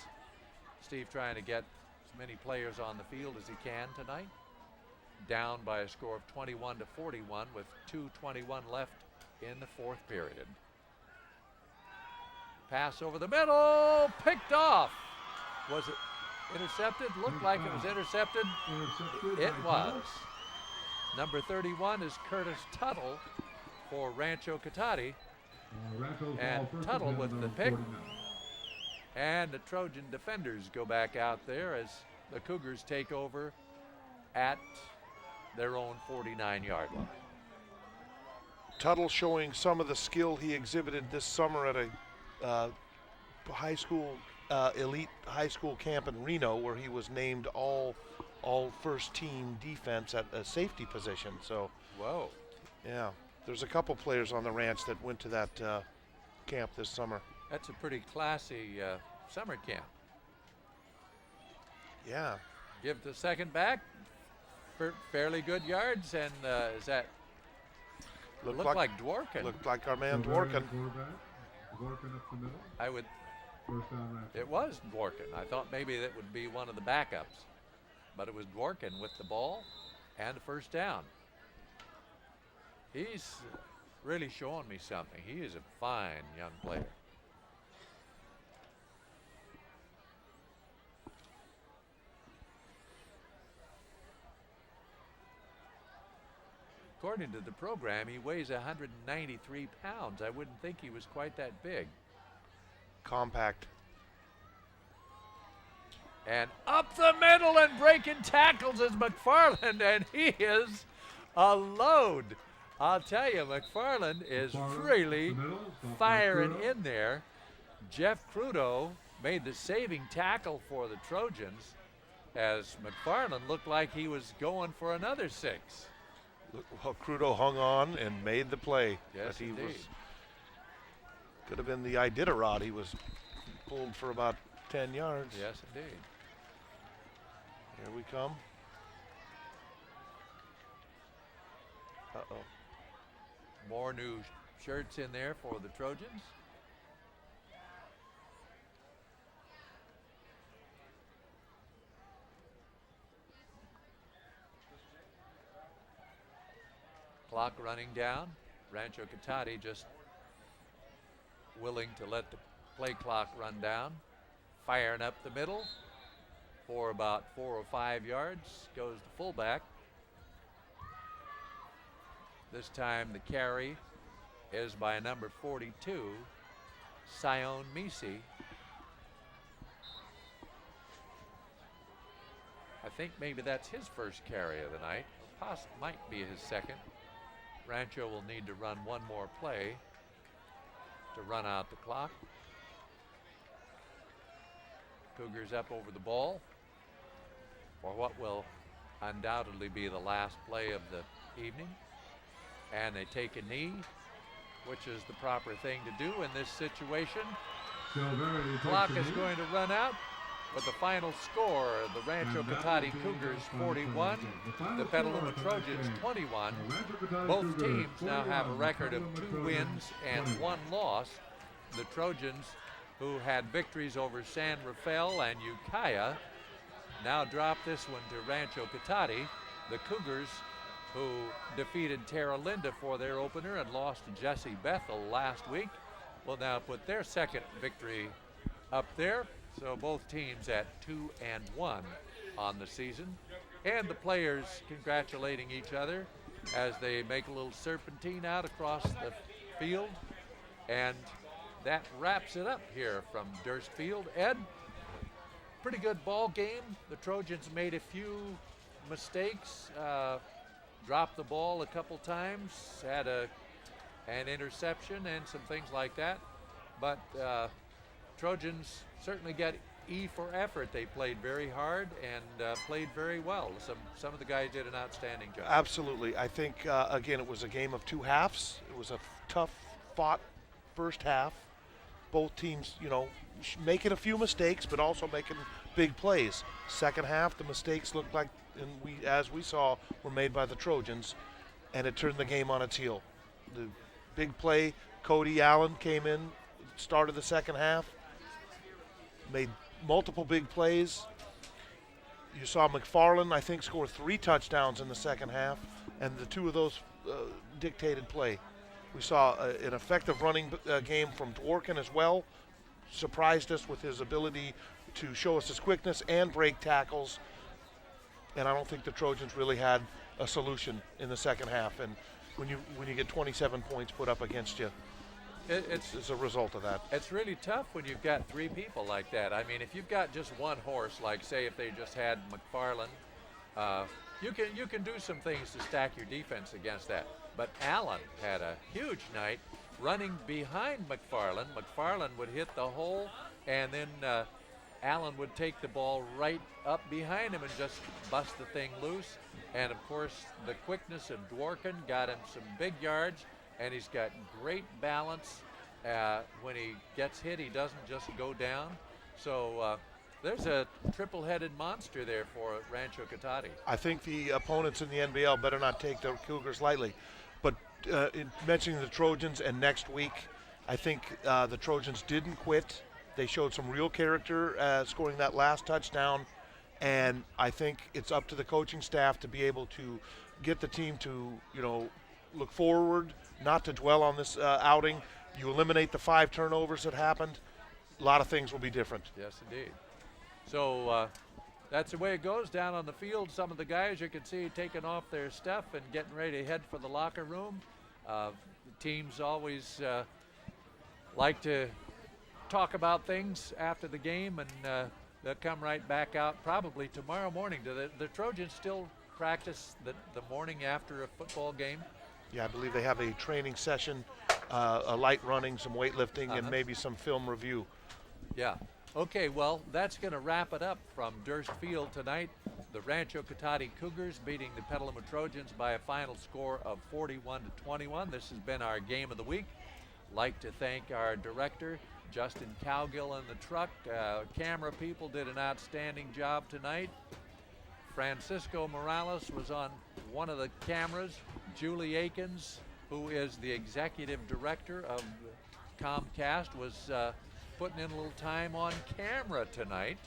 Steve trying to get as many players on the field as he can tonight. Down by a score of 21-41 with 2:21 left in the 4th period. Pass over the middle, picked off. Was it intercepted? Looked like it was intercepted. It was. Number 31 is Curtis Tuttle for Rancho Cotati. And Tuttle with the pick. And the Trojan defenders go back out there as the Cougars take over at their own 49-yard line. Tuttle showing some of the skill he exhibited this summer at a high school, elite high school camp in Reno, where he was named all first team defense at a safety position. So, whoa. Yeah, there's a couple players on the ranch that went to that camp this summer. That's a pretty classy summer camp. Yeah. Give the second back, fairly good yards, and is that looked like Dworkin? Looked like our man Dworkin. Dworkin up the middle. I would. First down, Rancho. It was Dworkin. I thought maybe that would be one of the backups, but it was Dworkin with the ball and a 1st down. He's really showing me something. He is a fine young player. according to the program, he weighs 193 pounds. I wouldn't think he was quite that big. Compact. And up the middle and breaking tackles is McFarland, and he is a load. I'll tell you, McFarland is really firing in there. Jeff Crudo made the saving tackle for the Trojans as McFarland looked like he was going for another 6. Well, Crudo hung on and made the play. Yes, but he indeed. could have been the Iditarod. He was pulled for about 10 yards. Yes, indeed. Here we come. Uh-oh. More new shirts in there for the Trojans. Clock running down. Rancho Cotati just willing to let the play clock run down. Firing up the middle for about 4 or 5 yards goes the fullback. This time the carry is by number 42, Sion Misi. I think maybe that's his first carry of the night. Might be his second. Rancho will need to run one more play to run out the clock. Cougars up over the ball for what will undoubtedly be the last play of the evening. And they take a knee, which is the proper thing to do in this situation. Clock is going to run out with the final score, the Rancho Cotati Cougars 41, the Petaluma Trojans 21. Both teams now have a record of 2 wins and 1 loss. The Trojans, who had victories over San Rafael and Ukiah, now drop this one to Rancho Cotati. The Cougars, who defeated Terra Linda for their opener and lost to Jesse Bethel last week, will now put their second victory up there. So both teams at 2-1 on the season. And the players congratulating each other as they make a little serpentine out across the field. And that wraps it up here from Durst Field. Ed, pretty good ball game. The Trojans made a few mistakes, dropped the ball a couple times, had an interception and some things like that. But Trojans certainly got E for effort. They played very hard and played very well. Some of the guys did an outstanding job. Absolutely. I think, again, it was a game of 2 halves. It was a tough fought first half. Both teams, making a few mistakes, but also making big plays. Second half, the mistakes looked like, as we saw, were made by the Trojans, and it turned the game on its heel. The big play, Cody Allen came in, started the second half, made multiple big plays. You saw McFarland, I think, score 3 touchdowns in the second half, and the 2 of those dictated play. We saw an effective running game from Dworkin as well. Surprised us with his ability to show us his quickness and break tackles. And I don't think the Trojans really had a solution in the second half. And when you get 27 points put up against you, it's a result of that. It's really tough when you've got 3 people like that. I mean, if you've got just one horse, like say if they just had McFarland, you can do some things to stack your defense against that. But Allen had a huge night running behind McFarland. McFarland would hit the hole, and then Allen would take the ball right up behind him and just bust the thing loose. And of course, the quickness of Dworkin got him some big yards, and he's got great balance. When he gets hit, he doesn't just go down. So there's a triple-headed monster there for Rancho Cotati. I think the opponents in the NBL better not take the Cougars lightly. But in mentioning the Trojans and next week, I think the Trojans didn't quit. They showed some real character scoring that last touchdown. And I think it's up to the coaching staff to be able to get the team to, look forward, not to dwell on this outing. You eliminate the 5 turnovers that happened, a lot of things will be different. Yes, indeed. So that's the way it goes down on the field. Some of the guys you can see taking off their stuff and getting ready to head for the locker room. The teams always like to talk about things after the game, and they'll come right back out probably tomorrow morning. Do the Trojans still practice the morning after a football game? Yeah, I believe they have a training session, a light running, some weightlifting, and maybe some film review. Yeah. Okay, well, that's going to wrap it up from Durst Field tonight. The Rancho Cotati Cougars beating the Petaluma Trojans by a final score of 41-21. This has been our game of the week. Like to thank our director, Justin Cowgill, and the truck. Camera people did an outstanding job tonight. Francisco Morales was on one of the cameras. Julie Akins, who is the executive director of Comcast, was putting in a little time on camera tonight.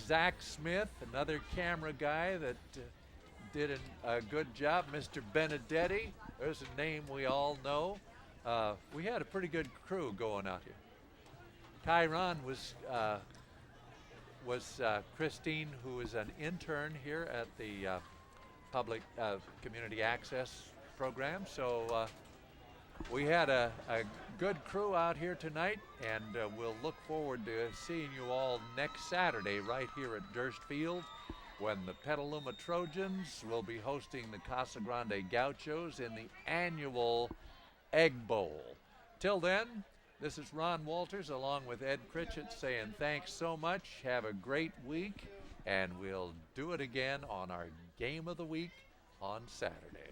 Zach Smith, another camera guy that did a good job. Mr. Benedetti, there's a name we all know. We had a pretty good crew going out here. Tyron was Christine, who is an intern here at the public community access program. So we had a good crew out here tonight, and we'll look forward to seeing you all next Saturday right here at Durst Field, when the Petaluma Trojans will be hosting the Casa Grande Gauchos in the annual Egg Bowl. Till then, this is Ron Walters along with Ed Critchett saying thanks so much. Have a great week, and we'll do it again on our Game of the Week on Saturday.